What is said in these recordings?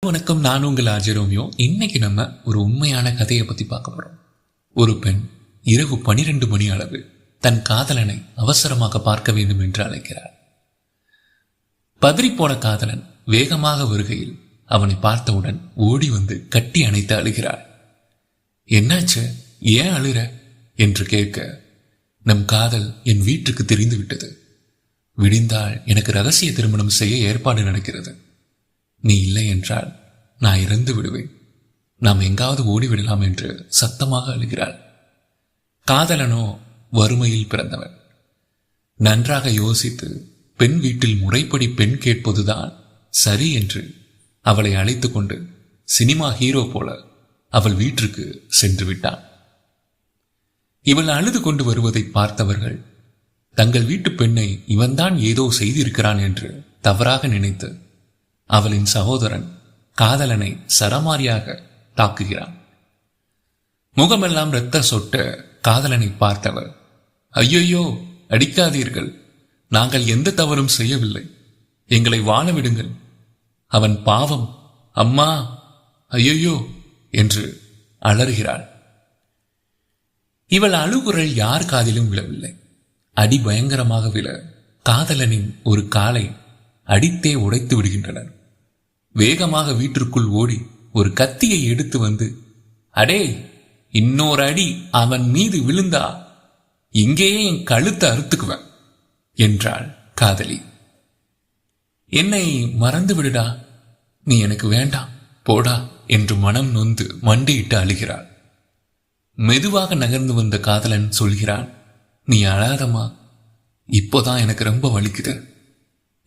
வணக்கம், நான் உங்கள் ஆஜரோமியோ. இன்னைக்கு நம்ம ஒரு உண்மையான கதையை பத்தி பார்க்க போறோம். ஒரு பெண் இரவு 12 மணி அளவு தன் காதலனை அவசரமாக பார்க்க வேண்டும் என்று அழைக்கிறார். பதறிப்போன காதலன் வேகமாக வருகையில் அவனை பார்த்தவுடன் ஓடி வந்து கட்டி அணைத்து அழுகிறாள். என்னாச்சு, ஏன் அழுற என்று கேட்க, நம் காதல் என் வீட்டுக்கு தெரிந்து விட்டது. விடிந்தால் எனக்கு ரகசிய திருமணம் செய்ய ஏற்பாடு நடக்கிறது. நீ இல்லை என்றால் நான் இறந்து விடுவேன். நாம் எங்காவது ஓடிவிடலாம் என்று சத்தமாக அழுகிறாள். காதலனோ வறுமையில் பிறந்தவன். நன்றாக யோசித்து பெண் வீட்டில் முறைப்படி பெண் கேட்பதுதான் சரி என்று அவளை அழைத்து கொண்டு சினிமா ஹீரோ போல அவள் வீட்டிற்கு சென்று விட்டான். இவள் அழுது கொண்டு வருவதை பார்த்தவர்கள் தங்கள் வீட்டு பெண்ணை இவன்தான் ஏதோ செய்திருக்கிறான் என்று தவறாக நினைத்து அவளின் சகோதரன் காதலனை சரமாரியாக தாக்குகிறான். முகமெல்லாம் இரத்த சொட்ட காதலனை பார்த்தவர், ஐயோ அடிக்காதீர்கள், நாங்கள் எந்த தவறும் செய்யவில்லை, எங்களை வாழ விடுங்கள், அவன் பாவம், அம்மா, ஐயோ என்று அலறுகிறாள். இவள் அழுகுரல் யார் காதிலும் விழவில்லை. அடி பயங்கரமாக விழ காதலனின் ஒரு காலை அடித்தே உடைத்து விடுகின்றனர். வேகமாக வீட்டிற்குள் ஓடி ஒரு கத்தியை எடுத்து வந்து, அடே, இன்னொரு அடி அவன் மீது விழுந்தா இங்கேயே என் கழுத்தை அறுத்துக்குவேன் என்றாள் காதலி. என்னை மறந்து விடுடா, நீ எனக்கு வேண்டாம், போடா என்று மனம் நொந்து மண்டியிட்டு அழுகிறாள். மெதுவாக நகர்ந்து வந்த காதலன் சொல்கிறான், நீ அழாதம்மா, இப்போதான் எனக்கு ரொம்ப வலிக்குது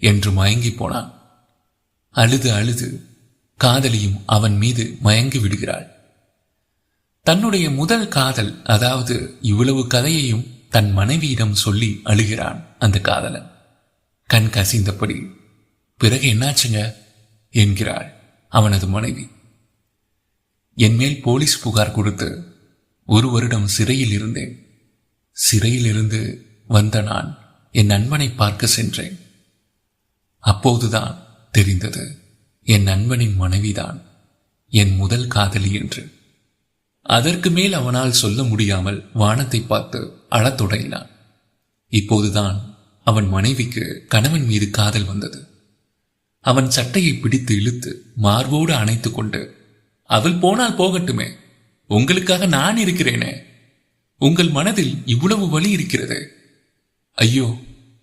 என்று மயங்கி போனான். அழுது அழுது காதலியும் அவன் மீது மயங்கி விடுகிறாள். தன்னுடைய முதல் காதல், அதாவது இவ்வளவு கதையையும் தன் மனைவியிடம் சொல்லி அழுகிறான் அந்த காதலன். கண் கசிந்தபடி, பிறகு என்னாச்சுங்க என்கிறாள் அவனது மனைவி. என் மேல் போலீஸ் புகார் கொடுத்து 1 வருடம் சிறையில் இருந்தேன். சிறையில் இருந்து வந்த நான் என் நண்பனை பார்க்க சென்றேன். அப்போதுதான் தெரிந்தது என் நண்பனின் மனைவிதான் என் முதல் காதலி என்று. அதற்கு மேல் அவனால் சொல்ல முடியாமல் வானத்தை பார்த்து அழத் தொடங்கினான். இப்போதுதான் அவன் மனைவிக்கு கணவன் மீது காதல் வந்தது. அவன் சட்டையை பிடித்து இழுத்து மார்போடு அணைத்து கொண்டு, அவள் போனால் போகட்டுமே, உங்களுக்காக நான் இருக்கிறேனே, உங்கள் மனதில் இவ்வளவு வலி இருக்கிறது, ஐயோ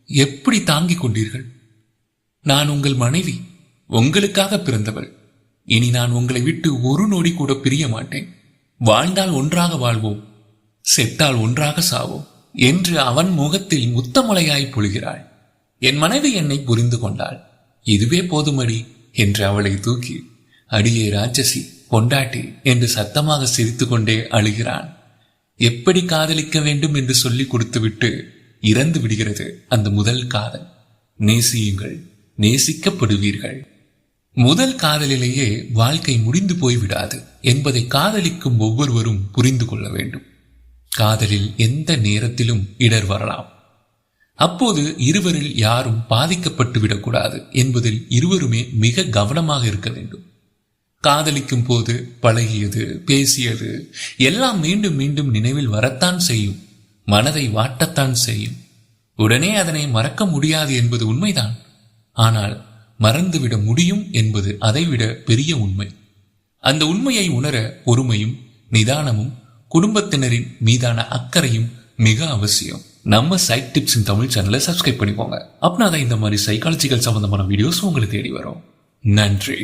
எப்படி தாங்கிக் கொண்டீர்கள்? நான் உங்கள் மனைவி, உங்களுக்காக பிறந்தவள். இனி நான் உங்களை விட்டு ஒரு நொடி கூட பிரிய மாட்டேன். வாழ்ந்தால் ஒன்றாக வாழ்வோம், செத்தால் ஒன்றாக சாவோம் என்று அவன் முகத்தில் முத்தமலையாய் பொழிகிறாள். என் மனைவி என்னை புரிந்து கொண்டாள், இதுவே போதுமடி என்று அவளை தூக்கி, அடியே ராட்சசி, பொண்டாட்டி என்று சத்தமாக சிரித்து கொண்டே அழுகிறான். எப்படி காதலிக்க வேண்டும் என்று சொல்லி கொடுத்துவிட்டு இறந்து விடுகிறது அந்த முதல் காதல். நேசியுங்கள், நேசிக்கப்படுவீர்கள். முதல் காதலிலேயே வாழ்க்கை முடிந்து போய்விடாது என்பதை காதலிக்கும் ஒவ்வொருவரும் புரிந்து கொள்ள வேண்டும். காதலில் எந்த நேரத்திலும் இடர் வரலாம். அப்போது இருவரில் யாரும் பாதிக்கப்பட்டு விடக்கூடாது என்பதில் இருவருமே மிக கவனமாக இருக்க வேண்டும். காதலிக்கும் போது பழகியது, பேசியது எல்லாம் மீண்டும் மீண்டும் நினைவில் வரத்தான் செய்யும், மனதை வாட்டத்தான் செய்யும். உடனே அதனை மறக்க முடியாது என்பது உண்மைதான். ஆனால் மறந்துவிட முடியும் என்பது அதைவிட பெரிய உண்மை. அந்த உண்மையை உணர பொறுமையும் நிதானமும் குடும்பத்தினரின் மீதான அக்கறையும் மிக அவசியம். நம்ம சைட் டிப்ஸ் இன் தமிழ் சேனலை சப்ஸ்கிரைப் பண்ணிக்கோங்க. அப்படின்னா தான் இந்த மாதிரி சைக்காலஜிக்கல் சம்பந்தமான வீடியோஸ் உங்களுக்கு தேடி வரும். நன்றி.